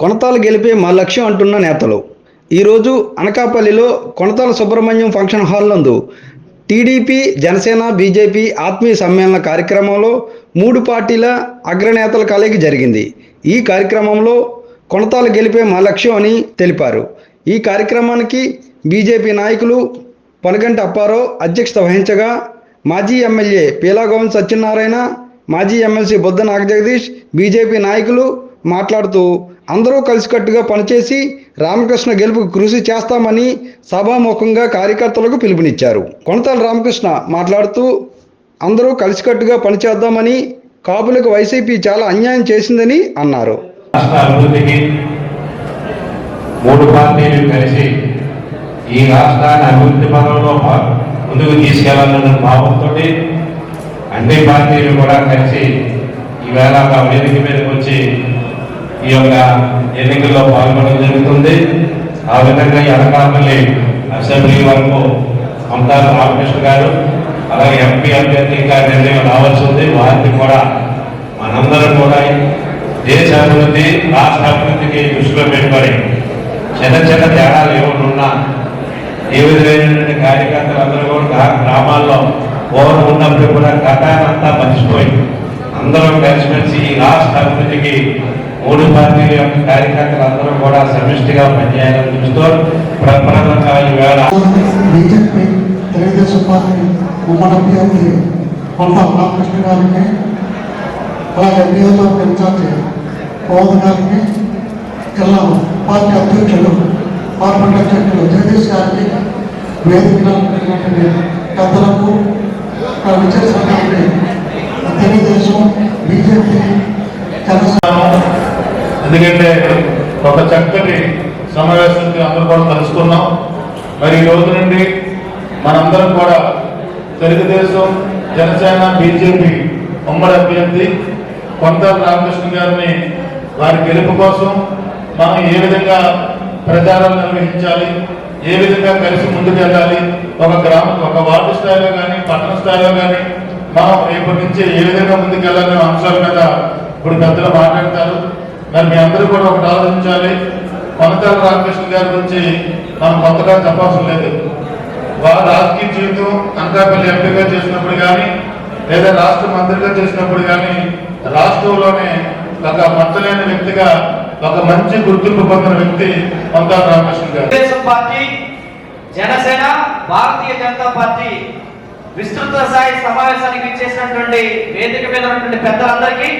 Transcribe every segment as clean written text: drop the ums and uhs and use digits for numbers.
కొనతాల గెలిపే మా లక్ష్యం అంటున్న నేతలు ఈరోజు అనకాపల్లిలో కొనతాల సుబ్రహ్మణ్యం ఫంక్షన్ హాల్ నందు టీడీపీ, జనసేన, బీజేపీ ఆత్మీయ సమ్మేళన కార్యక్రమంలో మూడు పార్టీల అగ్రనేతల కలయిక జరిగింది. ఈ కార్యక్రమంలో కొనతాల గెలిపే మా లక్ష్యం అని తెలిపారు. ఈ కార్యక్రమానికి బీజేపీ నాయకులు పొనగంటి అప్పారావు అధ్యక్షత వహించగా మాజీ ఎమ్మెల్యే పీలాగోవింద్ సత్యనారాయణ, మాజీ ఎమ్మెల్సీ బొద్ద నాగజగదీష్, బీజేపీ నాయకులు మాట్లాడుతూ అందరూ కలిసికట్టుగా పనిచేసి రామకృష్ణ గెలుపుకు కృషి చేస్తామని సభాముఖంగా కార్యకర్తలకు పిలుపునిచ్చారు. కొనతాల రామకృష్ణ మాట్లాడుతూ అందరూ కలిసికట్టుగా పనిచేద్దామని, కాపులకు వైసీపీ చాలా అన్యాయం చేసిందని అన్నారు. మూడు పార్టీలు కలిసి ఈ రాష్ట్రాన్ని అభివృద్ధి పదంలో ముందుకు తీసుకెళ్లాలన్న భావంతో అన్ని పార్టీలు కూడా కలిసి ఈవేళ వేదిక మీదకి వచ్చి ఈ యొక్క ఎన్నికల్లో పాల్గొనడం జరుగుతుంది. ఆ విధంగా ఈ అనకాపల్లి అసెంబ్లీ వరకు కొనతాల రామకృష్ణ గారు, అలాగే ఎంపీ అభ్యర్థి ఇంకా నిర్ణయం రావాల్సి ఉంది. వారిని కూడా మనందరం కూడా దేశ అభివృద్ధి, రాష్ట్ర అభివృద్ధికి దృష్టిలో పెట్టుకొని చిన్న చిన్న తేడాలు ఏమన్నా ఏ విధమైనటువంటి కార్యకర్తలందరూ కూడా గ్రామాల్లో ఓవర్ ఉన్నప్పుడు కూడా గతానంతా మర్చిపోయి అందరం కలిసిమెలిసి ఈ రాష్ట్ర అభివృద్ధికి మూడు పార్టీల యొక్క కార్యకర్తలందరూ కూడా సమిష్టిగా పనిచేయాలని చూస్తూ ప్రప్రదంగా ఈవేళ బీజేపీ, తెలుగుదేశం పార్టీ ఉమ్మడి అభ్యర్థి కొనతాల రామకృష్ణ గారికి, అలాగే నియోజకవర్గ ఇన్ఛార్జి పవన్ గారికి, జిల్లా పార్టీ అధ్యక్షులు, పార్లమెంట్ అధ్యక్షులు జగదీష్ గారికి, వేదికలను పెద్దలకు, విజయసాయి తెలుగుదేశం, బీజేపీ, జనసేన. ఎందుకంటే ఒక చక్కటి సమావేశానికి అందరూ కూడా కలుసుకున్నాం. మరి ఈ రోజు నుండి మనందరం కూడా తెలుగుదేశం, జనసేన, బీజేపీ ఉమ్మడి అభ్యర్థి కొనతాల రామకృష్ణ గారిని వారి గెలుపు కోసం మనం ఏ విధంగా ప్రచారాలు నిర్వహించాలి, ఏ విధంగా కలిసి ముందుకు వెళ్ళాలి, ఒక వార్డు స్థాయిలో కానీ పట్టణ స్థాయిలో కానీ మనం రేపటి నుంచి ఏ విధంగా ముందుకు వెళ్ళాలనే అంశాల మీద ఇప్పుడు పెద్దలు మాట్లాడతారు. మరి మీ అందరూ కూడా ఒకటి ఆలోచించాలి. కొనతాల రామకృష్ణ గారి గురించి మనం కొత్తగా చెప్పాల్సిన లేదు. వారు రాజకీయ జీవితం అనకాపల్లి ఎంపీగా చేసినప్పుడు కానీ, లేదా రాష్ట్ర మంత్రిగా చేసినప్పుడు కానీ రాష్ట్రంలోనే ఒక మచ్చలేని వ్యక్తిగా ఒక మంచి గుర్తింపు పొందిన వ్యక్తి కొనతాల రామకృష్ణ గారు. తెలుగుదేశం పార్టీ, జనసేన, భారతీయ జనతా పార్టీ విస్తృత స్థాయి సమావేశానికి ఇచ్చేసినటువంటి వేదిక మీద ఉన్నటువంటి పెద్దలందరికీ,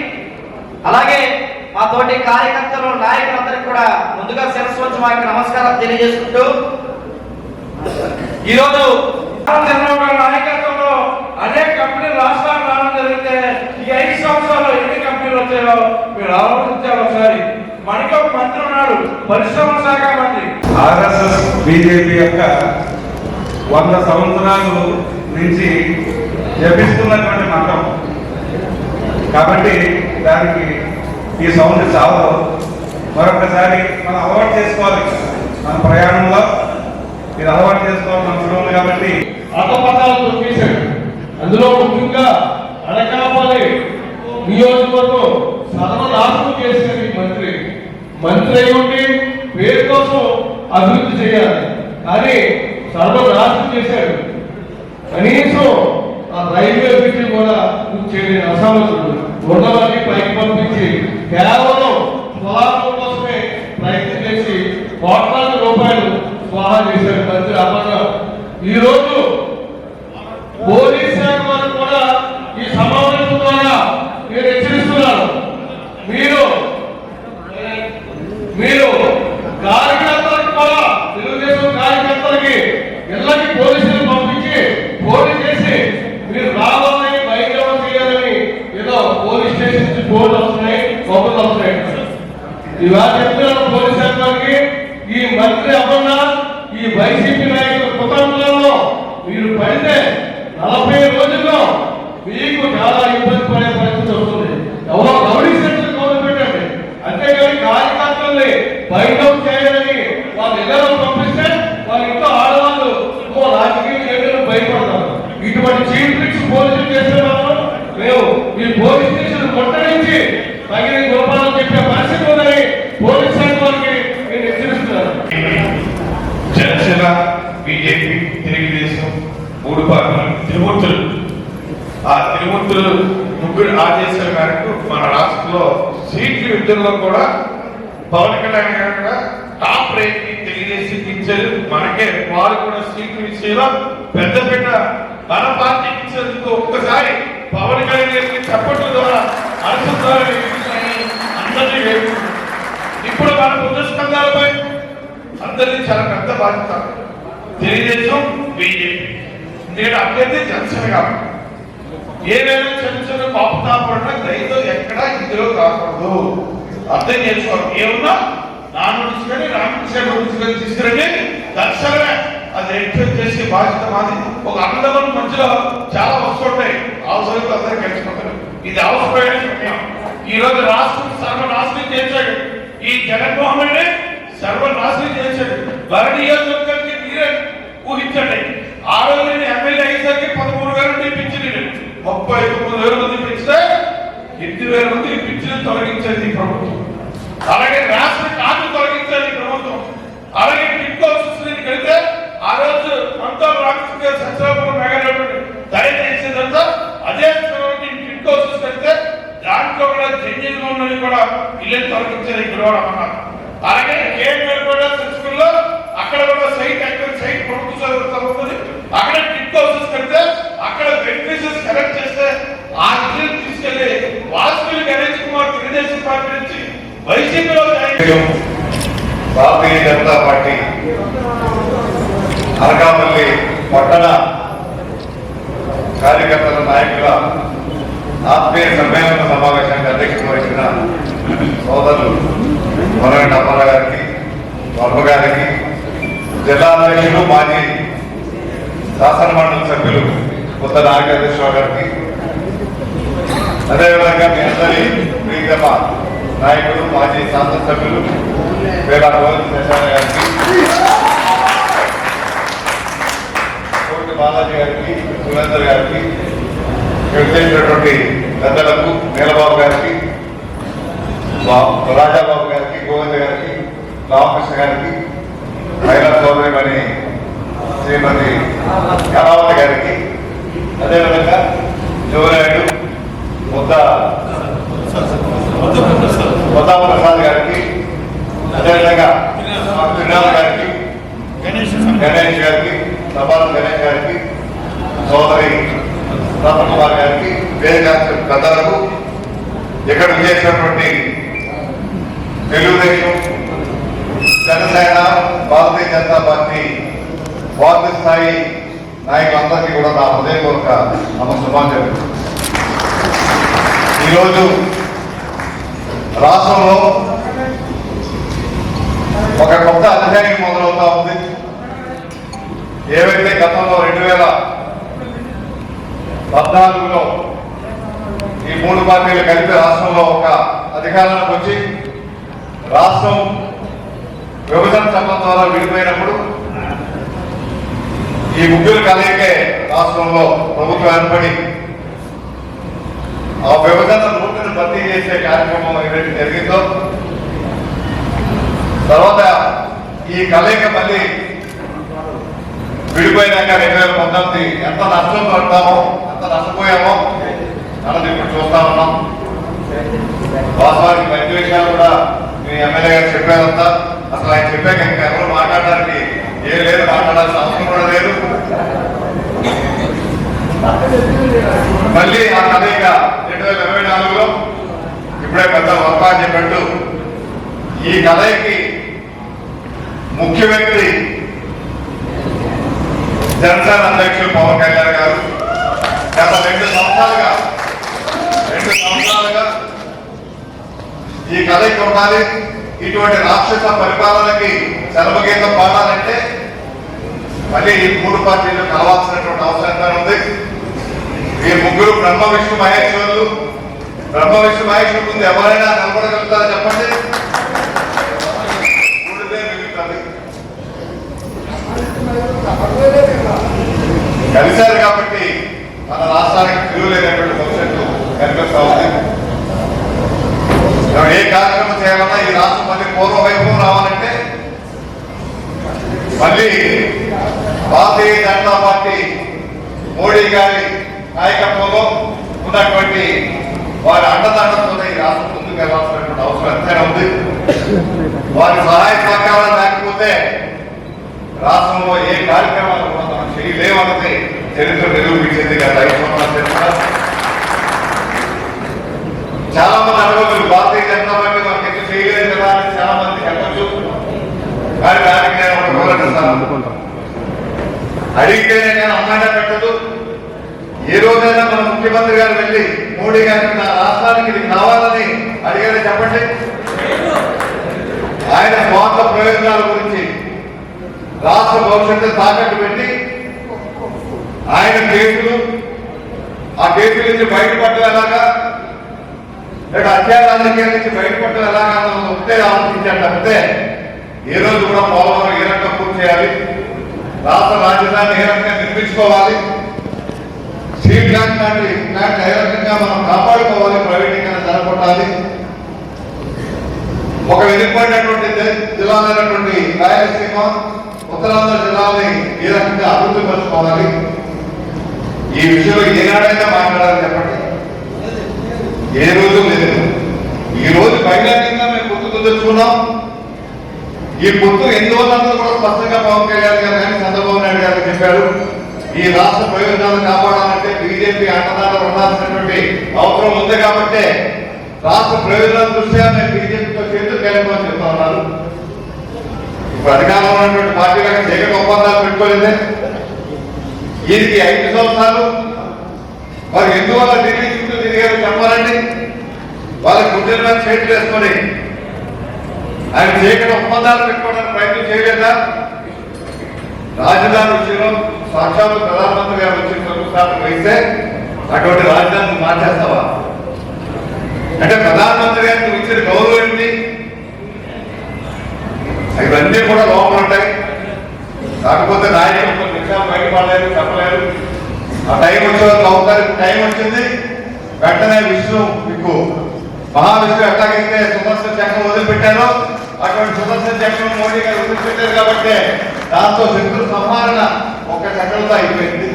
అలాగే మా తోటి కార్యకర్తలు, నాయకులందరికీ కూడా ముందుగా శిరస్సు వచ్చి మా యొక్క నమస్కారం తెలియజేసుకుంటూ, ఈరోజు నాయకత్వంలో అనేక కంపెనీలు రాష్ట్రాలు రావడం జరిగితే ఈ 5 సంవత్సరాల్లో ఎన్ని కంపెనీలు వచ్చాయో మీరు ఆలోచించాలి ఒకసారి. మనకి ఒక మంత్రి ఉన్నాడు, పరిశ్రమ శాఖ మంత్రి. ఆర్ఎస్ఎస్ బీజేపీ యొక్క 100 సంవత్సరాలు నుంచి జపిస్తున్నటువంటి మతం కాబట్టి దానికి ఈ సౌండ్ చావదు. మరొకసారి మనం అలవాటు చేసుకోవాలి. మన ప్రయాణంలో ఇది అలవాటు చేసుకోవాలి మన కుటుంబం కాబట్టి అతపతాలు తొక్కేశాడు. అందులో ముఖ్యంగా అనకాపల్లి నియోజకవర్గం సర్వనాశనం చేసిన ఈ మంత్రి అయి ఉండి పేరు కోసం అభివృద్ధి చేయాలి కానీ సర్వనాశనం చేశాడు. కనీసం ఆ రైల్వే బ్రిడ్జి కూడా చేయలేని అసమర్థుడు. ఉన్నవారిని పైకి పంపించి కేవలం స్వార్థం కోసమే ప్రయత్నం చేసి కోట్లాది రూపాయలు స్వాహా చేశారు మంత్రి అమర్నాథ్. ఈ రోజు పోలీస్ శాఖ వారు కూడా ఈ సమావేశం ద్వారా నేను హెచ్చరిస్తున్నాను. మీరు కార్యకర్తలకు కూడా, తెలుగుదేశం కార్యకర్తలకి ఇళ్ళకి పోలీసులు పంపించి పోటీ చేసి మీరు రావాలని, బయటం చేయాలని ఏదో పోలీస్ స్టేషన్ నుంచి బోర్డు వస్తున్నాయి, కబుర్లు వస్తున్నాయి. ఇవాళ చెప్తున్నాను పోలీస్ శాఖ వారికి, ఈ మంత్రి అమర్నాథ్, ఈ వైసీపీ నాయకుల కుటుంబంలో మీరు పడితే 40 రోజుల్లో మీకు చాలా ఇబ్బంది పడే పరిస్థితి వస్తుంది. ఎవరో రౌడీ సెంటర్ కౌలు పెట్టండి, అంతేగాని కార్యకర్తల్ని బయట చేయాలని వాళ్ళు ఇళ్లలో పంపిస్తే వాళ్ళ ఇంట్లో ఆడవాళ్ళు రాజకీయ లీడర్లు భయపడతారు. ఇటువంటి చీఫ్ ట్రిక్స్ పోలీసులు చేస్తే మాత్రం మేము ఈ పోలీస్ స్టేషన్ కొట్టడించి తగిన గొప్పలు చెప్పే పరిస్థితి ఉందని పోలీస్ శాఖ పార్టీలు త్రిమూర్తులు. ఆ త్రిమూర్తులు ముగ్గురు ఆదేశాల మేరకు మన రాష్ట్రంలో సీట్ల విద్యలో కూడా పవన్ కళ్యాణ్ గారు కూడా టాప్ రేట్ తెలియజేసి ఇచ్చారు. మనకే వారు కూడా సీట్ల విషయంలో పెద్దపీట మన పార్టీకి ఇచ్చేందుకు ఒక్కసారి పవన్ కళ్యాణ్ గారికి చప్పట్ల ద్వారా అరసు ద్వారా అందరినీ వేడుకుంటున్నారు. ఇప్పుడు మన పునఃస్కందాలపై అందరినీ చాలా పెద్ద బాధ్యత తెలుగుదేశం బీజేపీ. నేను అభ్యర్థి జనసేన కాబట్టి ఏదైనా చిన్న చిన్న పాపతాపడినా దయతో ఎక్కడ ఇందులో కాకూడదు, అర్థం చేసుకోవాలి. ఏమన్నా నా నోటీస్ కానీ రామకృష్ణ నోటీస్ కానీ తీసుకురండి, దర్శనమే అది ఎక్స్పెక్ట్ చేసే బాధ్యత మాది. ఒక అన్నదమ్ముల మధ్యలో చాలా వస్తుంటాయి, అవసరంతో అందరూ కలిసిపోతారు. ఇది అవసరమైన సమయం. ఈ రోజు రాష్ట్రం సర్వనాశనం చేశాడు ఈ జగన్మోహన్ రెడ్డి, సర్వనాశనం చేశాడు. వారి నియోజకవర్గానికి మీరే ఊహించండి. ఆ రోజు నేను ఎమ్మెల్యే అయ్యేసరికి 13,000 మంది పింఛన్, 39,000 మంది పెంచితే 8,000 మంది పింఛన్ తొలగించేది ఈ ప్రభుత్వం. అలాగే రేషన్ కార్డు తొలగించేది ఈ ప్రభుత్వం. అలాగే టిక్కో సుస్థితిని కడితే ఆ రోజు అంతా రామకృష్ణ సత్యనారాయణ మెగారెడ్డి దయచేసేదంతా అదే టిక్కో సుస్థి కడితే దాంట్లో కూడా జంజీలు ఉన్నది కూడా ఇల్లు తొలగించేది గురవడం. అలాగే కేఎంఎల్ కూడా స్కూల్లో అక్కడ కూడా సైట్ ఎక్కడ సైట్ ప్రభుత్వ చదువుతుంది, అక్కడ టిక్ హౌసెస్ కడితే అక్కడ బెనిఫిషియర్స్ కలెక్ట్ చేస్తే ఆ ఇల్లు తీసుకెళ్లి వాజ్పేయి గణేష్ కుమార్ తెలుగుదేశం పార్టీ నుంచి వైసీపీలో భారతీయ జనతా పార్టీ అనకాపల్లి పట్టణ కార్యకర్తల నాయకుల ఆత్మీయ సమ్మేళన సమావేశానికి అధ్యక్షత వహించిన సోదరులు మొరగంటి అప్పారావు గారికి, వర్మ గారికి, జిల్లా అధ్యక్షులు మాజీ శాసనమండలి సభ్యులు కొత్త నాగేశ్వరరావు గారికి, అదేవిధంగా మీ అందరి ప్రీతమ నాయకులు మాజీ శాసనసభ్యులు వేలా శశాన గారికి, కోటి బాలాజీ గారికి, సురేందర్ గారికి, చేసినటువంటి పెద్దలకు నీలబాబు గారికి, రాజాబాబు గారికి, గోవింద్ గారికి, రామకృష్ణ గారికి, మహిళా సోదరిమణి శ్రీమతి కళావతి గారికి, అదేవిధంగా జోరాయుడు ముద్దా ప్రసాద్ గారికి, అదేవిధంగా శ్రీనాథ్ గారికి, గణేష్ గారికి, సభాల గణేష్ గారికి, సోదరి రత్నకుమార్ గారికి, వేదిక పెద్దలకు, ఇక్కడ చేసినటువంటి తెలుగుదేశం, జనసేన, భారతీయ జనతా పార్టీ వార్డు స్థాయి నాయకులందరికీ కూడా నా హృదయపూర్వక నమస్కారం. ఈరోజు రాష్ట్రంలో ఒక కొత్త అధ్యాయం మొదలవుతా ఉంది. ఏవైతే గతంలో 2014లో ఈ మూడు పార్టీలు కలిపి రాష్ట్రంలో ఒక అధికారంలోకి వచ్చి రాష్ట్రం విభజన చట్టం ద్వారా విడిపోయినప్పుడు ఈ ముగ్గురు కలయికే రాష్ట్రంలో ప్రభుత్వం ఏర్పడి ఆ విభజన రూపుని భర్తీ చేసే కార్యక్రమం ఏదైతే జరిగిందో, తర్వాత ఈ కలయిక మళ్ళీ విడిపోయినాక 2019 ఎంత నష్టం పడతామో, ఎంత నష్టపోయామో అన్నది ఇప్పుడు చూస్తా ఉన్నాం. వాస్తవానికి మంచి విషయాలు కూడా మీ ఎమ్మెల్యే గారు చెప్పారంతా. అసలు ఆయన చెప్పాక ఇంకా ఎవరు మాట్లాడడానికి ఏం లేదు, మాట్లాడాల్సిన అవసరం కూడా లేదు. మళ్ళీ ఆ కలయిక 2024లో ఇప్పుడే పెద్ద వర్మ చెప్పట్టు ఈ కలయికి ముఖ్య వ్యక్తి జనసేన అధ్యక్షులు పవన్ కళ్యాణ్ గారు. గత 2 సంవత్సరాలుగా ఈ కలయిక ఉండాలి, ఇటువంటి రాక్షస పరిపాలనకి శరభగీతం పాడాలంటే మళ్ళీ ఈ మూడు పార్టీలు కలవాల్సినటువంటి అవసరం ఎంత ఉంది. ఈ ముగ్గురు బ్రహ్మ విష్ణు మహేశ్వరులు. బ్రహ్మ విష్ణు మహేశ్వరు ముందు ఎవరైనా నిలబడగలుగుతారా చెప్పండి? కలిశారు కాబట్టి మన రాష్ట్రానికి తిరుగులేనటువంటి భవిష్యత్తు కనిపిస్తా ఉంది. ఏ కార్యక్రమం చేయాలన్నా ఈ రాష్ట్రం మళ్ళీ పూర్వ వైభవం రావాలంటే మళ్ళీ భారతీయ జనతా పార్టీ ఉన్నటువంటి వారి అండదండలతో ఈ రాష్ట్రం ముందుకు వెళ్ళాల్సినటువంటి అవసరం ఎంతైనా ఉంది. వారి సహాయ సహకారాలు లేకపోతే రాష్ట్రంలో ఏ కార్యక్రమాలు కూడా మనం చేయలేమన్నది చరిత్ర నిరూపించింది. గత 5 సంవత్సరాల చరిత్ర. చాలా మంది అనుభవం భారతీయ జనతా పార్టీ మనకి ఎందుకు చేయలేదు కదా అని చాలా మంది చెప్పచ్చు. కానీ దానికి నేను ఒక వివరిస్తాను. అడిగితేనే నేను అమ్మాయినా పెట్టదు. ఏ రోజైనా మన ముఖ్యమంత్రి గారు వెళ్ళి మోడీ గారికి నా రాష్ట్రానికి ఇది కావాలని అడిగారు చెప్పండి. ఆయన స్వార్థ ప్రయోజనాల గురించి రాష్ట్ర భవిష్యత్తు తాకట్టు పెట్టి ఆయన కేసులు, ఆ కేసుల నుంచి బయటపడటం ఎలాగా, లేదా అత్యాచార రాజకీయాల నుంచి బయటపడటం ఎలాగా ఒకటే ఆలోచించారు తప్పితే ఏ రోజు కూడా పోలవరం ఏ రకంగా పూర్తి చేయాలి, రాష్ట్ర రాజధానిని ఏ రకంగా నిర్మించుకోవాలి, స్టీల్ ప్లాంట్ లాంటి ప్లాంట్ ఏ రకంగా మనం కాపాడుకోవాలి, ప్రైవేటీకరణ జరగొట్టాలి, ఒక వెనుకబడినటువంటి జిల్లాలైనటువంటి రాయలసీమ, ఉత్తరాంధ్ర జిల్లాలని ఏ రకంగా అభివృద్ధి పరచుకోవాలి, ఈ విషయంలో ఏనాడైనా మాట్లాడాలని చెప్పండి. ఏ రోజు లేదు. ఈ రోజు బహిరంగంగా మేము పొత్తు తెచ్చుకున్నాం. ఈ పొత్తు ఎందువల్ల కూడా స్పష్టంగా పవన్ కళ్యాణ్ గారు కానీ చంద్రబాబు నాయుడు గారు చెప్పారు. ఈ రాష్ట్ర ప్రయోజనాలు కాపాడాలంటే బీజేపీ అండదారులు ఉండాల్సినటువంటి అవసరం ఉంది కాబట్టి రాష్ట్ర ప్రయోజనాల దృష్ట్యా మేము బీజేపీతో చేతులు కేంద్రం చెప్తా ఉన్నారు. ఇప్పుడు అధికారంలో ఉన్నటువంటి పార్టీలకు జగన్ ఒప్పందాలు పెట్టుకోలేదే. దీనికి 5 సంవత్సరాలు వారు ఎందువల్ల ఢిల్లీ చుట్టూ తిరిగారు చెప్పాలండి. వాళ్ళకి గుడ్డల చేతులు వేసుకొని ఆయన చేయకుండా ఒప్పందాలు పెట్టుకోవడానికి ప్రయత్నం చేయలేదా? రాజధాని విషయంలో సాక్షాత్తు ప్రధానమంత్రి గారు వచ్చి శంకుస్థాపన వేస్తే అటువంటి రాజధానిని మార్చేస్తావా? అంటే ప్రధానమంత్రి గారికి ఇచ్చిన గౌరవం ఏంటి? ఇవన్నీ కూడా లోపల ఉంటాయి. కాకపోతే నాయకులు కొన్ని విషయాలు బయటపడలేదు, చెప్పలేదు. ఆ టైం వచ్చే వరకు అవతారికి టైం వచ్చింది. వెంటనే విష్ణు మీకు మహావిష్ణు ఎట్లాగైతే సుదర్శన చక్రం వదిలిపెట్టారో అటువంటి సుదర్శన చక్రం మోడీ గారు వదిలిపెట్టారు కాబట్టి దాంతో శత్రు సంహారణ ఒక చక్రంతో అయిపోయింది.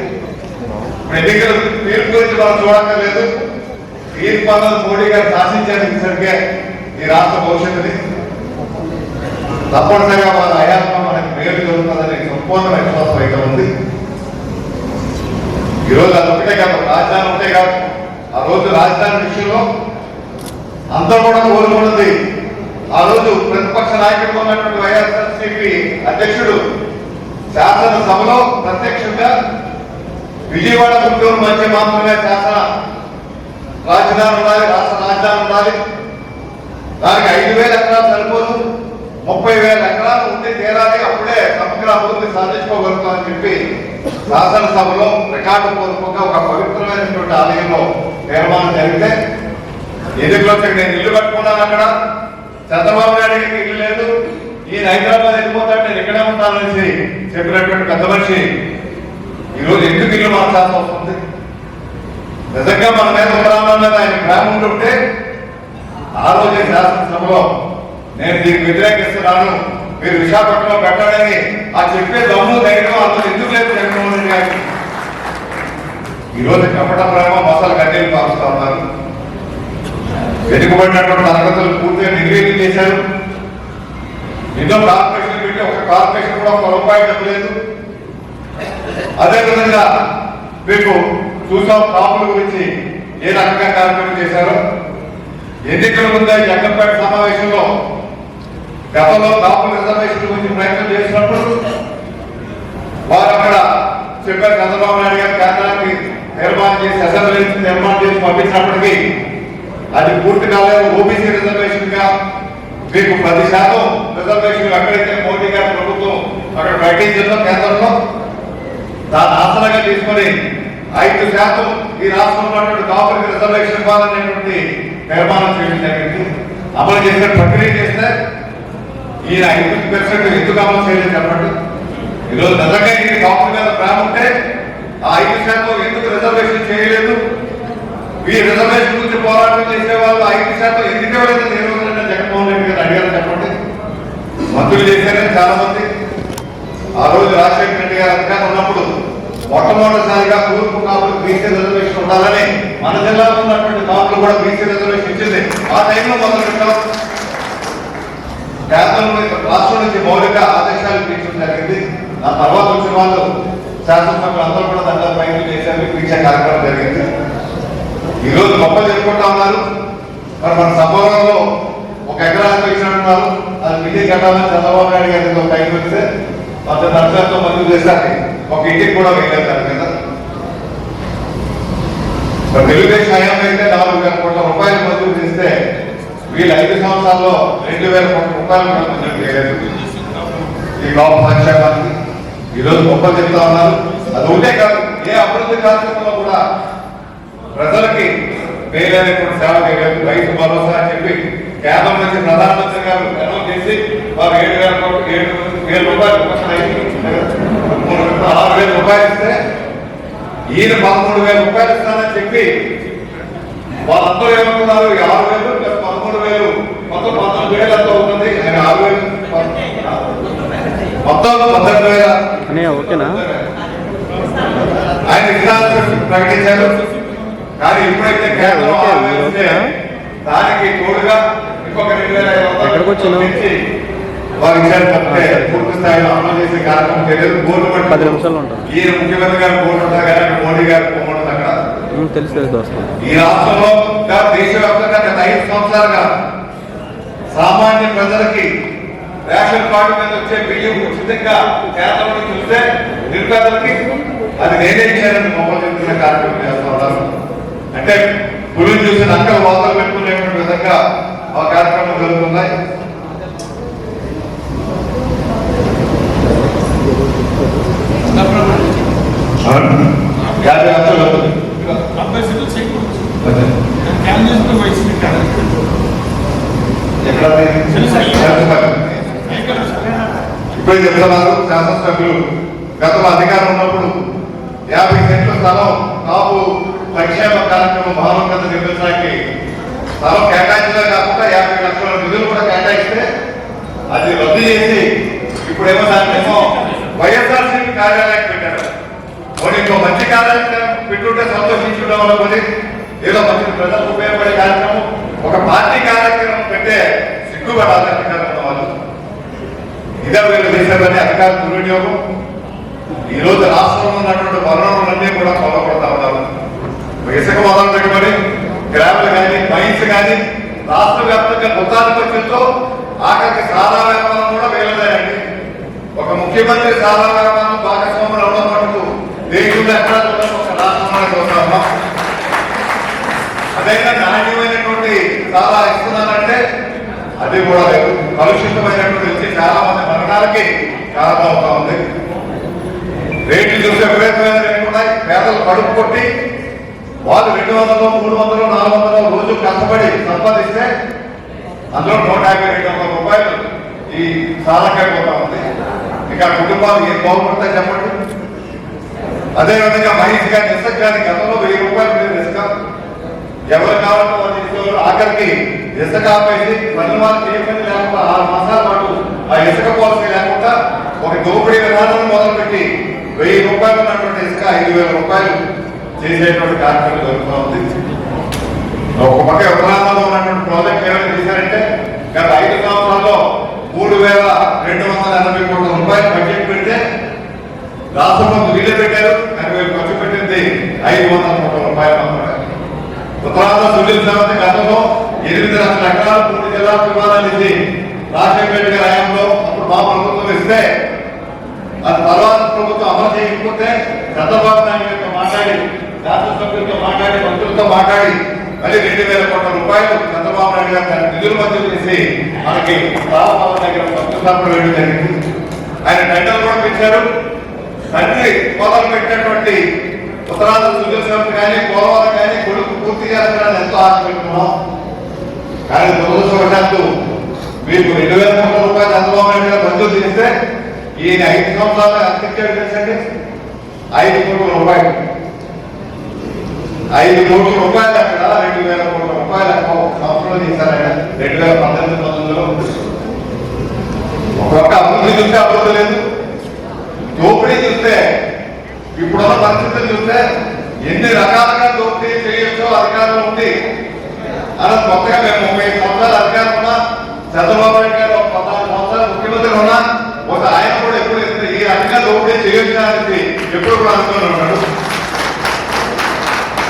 ఇప్పుడు ఎన్నికల తీర్పు గురించి మనం చూడక్కర్లేదు. తీర్పు అన్నది మోడీ గారు శాసించారు సరిగ్గా ఈ రాష్ట్ర భవిష్యత్తుని. తప్పనిసరిగా వాళ్ళ హయాంలో మనకి మేలు జరుగుతుందని సంపూర్ణ విశ్వాసం అయితే ఉంది. ఈరోజు అది ఒకటే కాదు, రాజధాని ఒకటే కాదు. ఆ రోజు రాజధాని విషయంలో అందరూ కూడా కోరుకున్నది. ఆ రోజు ప్రతిపక్ష నాయకుడు ఉన్నటువంటి వైఎస్ఆర్సీపీ అధ్యక్షుడు శాసనసభలో ప్రత్యక్షంగా విజయవాడ గుంటూరు మధ్య మాత్రమే శాసన రాజధాని ఉండాలి, రాష్ట్ర రాజధాని ఉండాలి, దానికి 5,000 ఎకరాలు సరిపోదు, 30,000 ఎకరాలు ఉండి తీరాలి, అప్పుడే సమగ్ర అభివృద్ధి సాధించుకోగలుగుతామని చెప్పి శాసనసభలో రికార్డు పూర్వకంగా ఒక పవిత్రమైనటువంటి ఆలయంలో నిర్మాణం జరిగితే ఎన్నికలు వచ్చి నేను ఇల్లు కట్టుకున్నాను. అక్కడ చంద్రబాబు నాయుడు ఇల్లు లేదు, ఈయన హైదరాబాద్ వెళ్ళిపోతాడు, నేను ఇక్కడే ఉంటాననేసి చెప్పినటువంటి పెద్ద మనిషి ఈరోజు ఎందుకు ఇల్లు మార్చాల్సి వస్తుంది? నిజంగా మన మీద ఉత్తరాంధ్ర మీద ఆయన ప్రేమ ఉంటుంటే ఆ రోజే శాసనసభలో నేను దీనికి వ్యతిరేకిస్తున్నాను, మీరు విశాఖపట్నంలో పెట్టాలని ఆ చెప్పే దమ్ము ధైర్యం అందులో ఎందుకు లేదు జగన్మోహన్ రెడ్డి గారికి? ఈరోజు కపట ప్రేమ మసాలా కడ్డీలు కాలుస్తా ఉన్నారు. వెనుకబడినటువంటి తరగతులు పూర్తిగా నిర్వీర్యం చేశారు. ఎన్నో కార్పొరేషన్ పెట్టి ఒక కార్పొరేషన్ కూడా ₹1 డబ్బు లేదు. అదేవిధంగా మీకు చూసాం కాపుల గురించి ఏ రకంగా కార్యక్రమం చేశారో. ఎన్నికల ముందే జగ్గంపేట సమావేశంలో గతంలో కాపుల రిజర్వేషన్ గురించి ప్రయత్నం చేసినప్పుడు వారు అక్కడ చెప్పారు, చంద్రబాబు నాయుడు గారు కేంద్రానికి నిర్మాణం చేసి అసెంబ్లీ నిర్మాణం చేసి పంపించినప్పటికీ అది పూర్తి కాలేదు. ఓబీసీ రిజర్వేషన్ గా మీకు 10% రిజర్వేషన్ ఎక్కడైతే మోడీ గారి ప్రభుత్వం అక్కడ ప్రకటించిందో కేంద్రంలో దాన్ని ఆసనగా తీసుకొని 5% ఈ రాష్ట్రంలో ఉన్నటువంటి కాపులకు రిజర్వేషన్ ఇవ్వాలనేటువంటి నిర్మాణం చేయడం జరిగింది. అమలు చేసే ప్రక్రియ చేస్తే ఈయన 5% ఎందుకు అమలు చేయలేదు చెప్పండి. ఈరోజు నిజంగా ఈ కాపుల మీద ప్రేమ ఉంటే ఆ 5% ఎందుకు రిజర్వేషన్ చేయలేదు? ఈ రిజర్వేషన్ గురించి పోరాటం చేసే వాళ్ళు 5% ఎందుకు ఇవ్వలేదు? నేను జగన్మోహన్ రెడ్డి గారు అడిగారు చెప్పండి. మంత్రులు చేశారని చాలా మంది. ఆ రోజు రాజశేఖర రెడ్డి గారు అధికారం ఉన్నప్పుడు మొట్టమొదటిసారిగా తూర్పు కాపులకు బీసీ రిజర్వేషన్ ఉండాలని మన జిల్లాలో ఉన్నటువంటి కాపులు కూడా బీసీ రిజర్వేషన్ ఇచ్చింది. ఆ టైంలో మొదలు పెట్టాం. కేంద్రం రాష్ట్రం నుంచి మౌలిక ఆదేశాలు ఇప్పించడం జరిగింది. ఆ తర్వాత వచ్చిన వాళ్ళు శాసనసభ్యులు అందరూ కూడా దాంట్లో పైకి చేశారు, ఇప్పించే కార్యక్రమం జరిగింది. ఈరోజు గొప్పలు చెప్పుకుంటా ఉన్నారు. మరి మన సభలో 1 ఎకరానికి ఇచ్చినట్టున్నారు. అది మిగిలి కట్టాలని చంద్రబాబు నాయుడు గారికి ఒక టైం వస్తే 10 లక్షలతో మంజూరు చేశారు. ఒక ఇంటికి కూడా వేయలేదు దాని మీద. తెలుగుదేశం హయాంలో అయితే 4,000 కోట్ల రూపాయలు మంజూరు చేస్తే వీళ్ళు 5 సంవత్సరాల్లో 2,000 కోట్ల రూపాయలు కూడా మంజూరు చేయలేదు ఈ గొప్ప సంక్షేమానికి. ఈరోజు గొప్పలు చెప్తా ఉన్నారు. అది ఒకటే కాదు, ఏ అభివృద్ధి కార్యక్రమంలో కూడా ప్రజలకి మేలైనటువంటి సేవ చేయలేదు. రైతు భరోసా అని చెప్పి కేంద్రం నుంచి ప్రధానమంత్రి గారు అనౌన్స్ చేసి వారు 7,000 రూపాయలు 6,000 రూపాయలు ఇస్తే ఈయన 13,000 రూపాయలు ఇస్తానని చెప్పి వాళ్ళందరూ ఏమనుకున్నారు, 6,000 + 13,000 మొత్తం 14,000 ఎంత అవుతుంది. ఆయన 6,000 మొత్తం 18,000 ఓకేనా ఆయన ఇస్తానని ప్రకటించారు. కానీ ఇప్పుడైతే కేంద్రం 6,000 ఇస్తే దానికి తోడుగా ఇంకొక 2,500 పెంచి వారు ఇచ్చారు తప్పితే పూర్తి స్థాయిలో అమలు చేసే కార్యక్రమం తెలియదు. బోర్డు పట్టి ఈయన ముఖ్యమంత్రి గారు బోర్డు ఉంటారు కానీ మోడీ గారు పోమంటుంది అక్కడ. ఈ రాష్ట్రంలో దేశవ్యాప్తంగా గత 5 సంవత్సరాలుగా సామాన్య ప్రజలకి రేషన్ కార్డు మీద వచ్చే బియ్యం ఉచితంగా కేంద్రం నుంచి చూస్తే నిరుపేదలకి అది నేనే ఇచ్చారని మొబైల్ చెప్తున్న కార్యక్రమం చేస్తూ ఉన్నారు. అంటే పులిని చూసి నక్కలు వాతలు పెట్టుకునేటువంటి విధంగా ఆ కార్యక్రమం జరుగుతున్నాయి. ఇప్పుడే చెప్తున్నారు శాసనసభ్యులు గతంలో అధికారం ఉన్నప్పుడు 50 సెంట్ల స్థలం కాపు సంక్షేమ కార్యక్రమం భవనం కింద నిర్మించడానికి స్థలం కేటాయించలే కాకుండా 50 లక్షల నిధులు కూడా కేటాయిస్తే అది రద్దు చేసి ఇప్పుడేమో దాన్నేమో వైఎస్ఆర్సీపీ కార్యాలయం పెట్టారు. కొన్ని ఇంకో మంచి కార్యాలయం పెట్టుంటే సంతోషించడం వల్ల కొని ఏదో మంచి ప్రజలకు ఉపయోగపడే కార్యక్రమం ఒక పార్టీ కార్యక్రమం పెట్టే సిగ్గుపడాలి అధికారులు ఉన్న వాళ్ళు. ఇదే వీళ్ళు చేసేదని అధికారుల దుర్వినియోగం. ఈ రోజు రాష్ట్రంలో ఉన్నటువంటి వనరులన్నీ కూడా కొలగొడతా ఉన్నారు. ఇసుక మొదలు పెట్టుకొని గ్రామాలు కానీ మైన్స్ కానీ రాష్ట్ర వ్యాప్తంగా గుత్తాల ఖర్చులతో ఆఖరికి సాదా వ్యాపారం కూడా వేయలేదండి. ఒక ముఖ్యమంత్రి సాదా వ్యాపారం భాగస్వాములు అవడం మటుకు దేశంలో ఎక్కడ ఒక రాష్ట్రంలో చూస్తున్నాం. అదైనా నాణ్యమైనటువంటి సాదా ఇస్తున్నానంటే అది కూడా లేదు. కలుషితమైనటువంటి వచ్చి చాలా మంది మరణాలకి కారణమవుతా ఉంది. రేట్లు చూసే విపరీతమైన రేట్లు ఉన్నాయి. పేదలు కడుపు కొట్టి వాళ్ళు 200, 300, 400 రోజు కష్టపడి సంపాదిస్తే అందులో 150-200 రూపాయలు ఈ సాలకైపోతా ఉంది. ఇక కుటుంబాలు ఏం బాగుపడతాయి చెప్పండి. అదేవిధంగా మైన్స్ కానీ ఇసుక కానీ గతంలో 1000 రూపాయలు లేదు ఇసుక. ఎవరు కావాలంటే వాళ్ళు తీసుకోవాలి. ఆఖరికి ఇసుక ఆపేసి పని వాళ్ళకి ఏ పని లేకుండా 6 మాసాల పాటు ఆ ఇసుక పాలసీ లేకుండా ఒక దోపిడీ విధానాన్ని మొదలుపెట్టి 1000 రూపాయలు ఉన్నటువంటి ఇసుక 5,000 రూపాయలు చేసేటువంటి కార్యక్రమం జరుగుతూ ఉంది. ఒక పక్క ఉత్తరాంధ్రలో ఉన్నటువంటి ప్రాజెక్ట్ ఏమైనా చేశారంటే గత 5 సంవత్సరాల్లో 3,280 కోట్ల రూపాయలు బడ్జెట్ పెడితే రాష్ట్ర ప్రభుత్వం వీళ్ళు పెట్టారు. కానీ వీళ్ళు ఖర్చు పెట్టింది 500 కోట్ల రూపాయలు మాత్రమే. ఉత్తరాంధ్ర సునీల్ సమితి గతంలో 8 లక్షల ఎకరాలు 3 జిల్లాలకు వివాదాలు ఇచ్చి రాజశేఖర రెడ్డి గారి హయాంలో అప్పుడు మా ప్రభుత్వం ఇస్తే అది తర్వాత ప్రభుత్వం అమలు చేయకపోతే చంద్రబాబు నాయుడు గారితో మాట్లాడి శాసనసభ్యులతో మాట్లాడి మంత్రులతో మాట్లాడి మళ్ళీ 2,000 కోట్ల రూపాయలు చంద్రబాబు నాయుడు గారు దాన్ని నిధులు మంజూరు చేసి మనకి రామబాబు దగ్గర శంకుస్థాపన వేయడం జరిగింది. ఆయన టెండర్లు కూడా పెంచారు. తండ్రి మొదలు పెట్టినటువంటి ఉత్తరాంధ్ర సునీల్ సమితి కానీ పోలవరం కానీ కొడుకు పూర్తి చేస్తారని ఎంతో ఆశ పెట్టుకున్నాం. కానీ దురదృష్టవశాత్తు మీకు 2,000 కోట్ల రూపాయలు చంద్రబాబు నాయుడు గారు మంజూరు చేస్తే ఈయన 5 సంవత్సరాలు అందించాడు తెలుసండి. 5 కోట్ల రూపాయలు 5 కోట్ల రూపాయలు అక్కడ 2,000 కోట్ల రూపాయలు సంవత్సరంలో చేశారు ఆయన 2018-19లో. ఒక్కొక్క అభివృద్ధి చూస్తే అభివృద్ధి లేదు. దోపిడీ చూస్తే ఇప్పుడున్న పరిస్థితులు చూస్తే ఎన్ని రకాలుగా దోపిడీ ఉంది. అలా కొత్తగా మేము 35 సంవత్సరాలు అధికారం ఉన్నా, చంద్రబాబు నాయుడు గారు 14 సంవత్సరాలు ముఖ్యమంత్రి ఉన్నా, ఒక ఆయన కూడా ఎప్పుడు ఈ రకంగా దోపిడీ చేయొచ్చానికి ఎప్పుడు కూడా అనుకుని ఉన్నాడు.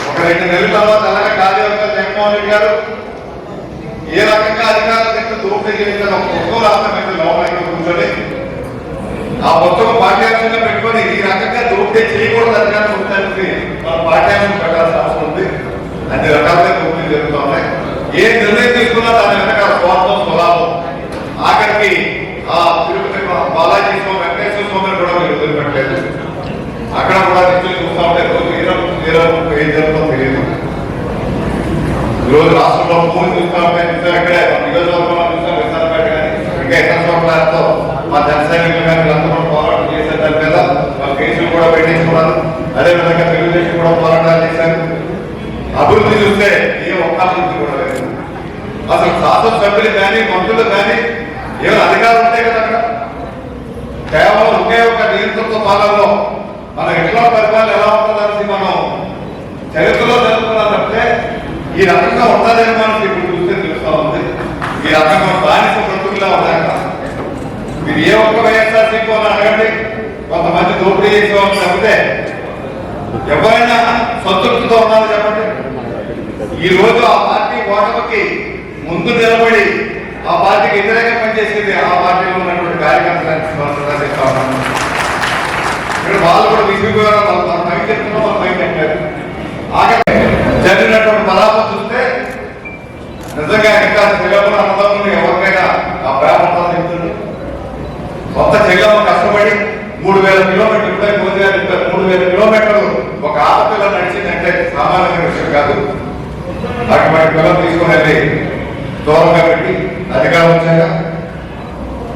ఒక 2 నెలల తర్వాత అలాగే కార్యవర్గ జగన్మోహన్ రెడ్డి గారు ఏ రకంగా అధికారుల దగ్గర దోపిడీ చేయించాలని ఒక పుస్తకం రాష్ట్రం లోపల కూర్చొని ఆ పుస్తకం పాఠ్యాంశంగా పెట్టుకొని ఈ రకంగా దోపిడీ చేయకూడదు అధికారులు ఉంటానికి మనం పాఠ్యాంశం పెట్టాల్సిన అవసరం ఉంది. అన్ని రకాలుగా దోపిడీ జరుగుతూ ఉన్నాయి. ఏ నిర్ణయం తీసుకున్నా దాని వెనకాల స్వార్థం స్వలాభం. ఆఖరికి ఆ తిరుపతి బాలాజీ స్వామి వెంకటేశ్వర స్వామిని కూడా మీరు వదిలిపెట్టలేదు. అక్కడ కూడా నిత్యం చూస్తూ ఉంటే రోజు ఏం జరుగుతుందో తెలియదు. ఈరోజు రాష్ట్రంలో భూమి చూస్తూ ఉంటే చూసారు, ఇక్కడే నియోజకవర్గంలో చూసాం, విశాఖపేట కానీ ఇంకా ఇతర చోట్లతో మా జన సైనికులు కానీ వీళ్ళంతా కూడా పోరాటం చేసే దాని మీద వాళ్ళ కేసులు కూడా పెట్టించుకున్నారు. అదేవిధంగా తెలుగుదేశం కూడా పోరాటాలు చేశారు. అభివృద్ధి చూస్తే ఏ ఒక్క అభివృద్ధి కూడా లేదు. అసలు శాసనసభ్యులు కానీ మంత్రులు కానీ ఏమైనా అధికారులు ఉంటాయి కదా అక్కడ. కేవలం ఒకే ఒక నియంత్రిత పాలనలో మన ఎట్లా పరిపాలన ఎలా ఉంటుందని మనం చరిత్రలో జరుగుతున్నా తప్పితే ఈ రకంగా ఉంటుందేమో మనకి ఇప్పుడు చూస్తే తెలుస్తూ ఉంది. ఈ రకంగా బానిస బ్రతుకులా ఉన్నాక మీరు ఏ ఒక్క వైఎస్ఆర్సీపీ అని అడగండి, కొంతమంది దోపిడీ చేసేవాళ్ళు తప్పితే ఎవరైనా సంతృప్తితో ఉన్నారో చెప్పండి. ఈ రోజు ఆ పార్టీ ఓటమికి ముందు నిలబడి ఆ పార్టీకి వ్యతిరేకంగా పనిచేసేది ఆ పార్టీలో ఉన్నటువంటి కార్యకర్తలు ఇక్కడ వాళ్ళు కూడా విసిగిపోయారు. మన పైకి చెప్తున్నాం, మన పైకి చెప్పారు. ఆఖరి జరిగినటువంటి పదార్థం చూస్తే నిజంగా ఇంకా చెల్లెమ్మల అన్నదమ్ములు ఎవరికైనా ఆ ప్రేమ చెప్తుంది. కొత్త చెల్లెమ్మ కష్టపడి 3000 కిలోమీటర్లు 3000 కిలోమీటర్లు ఒక ఆడపిల్ల నడిచిందంటే సామాన్యమైన విషయం కాదు. అటువంటి పిల్లలు తీసుకుని వెళ్ళి దూరంగా పెట్టి అధికారం వచ్చాక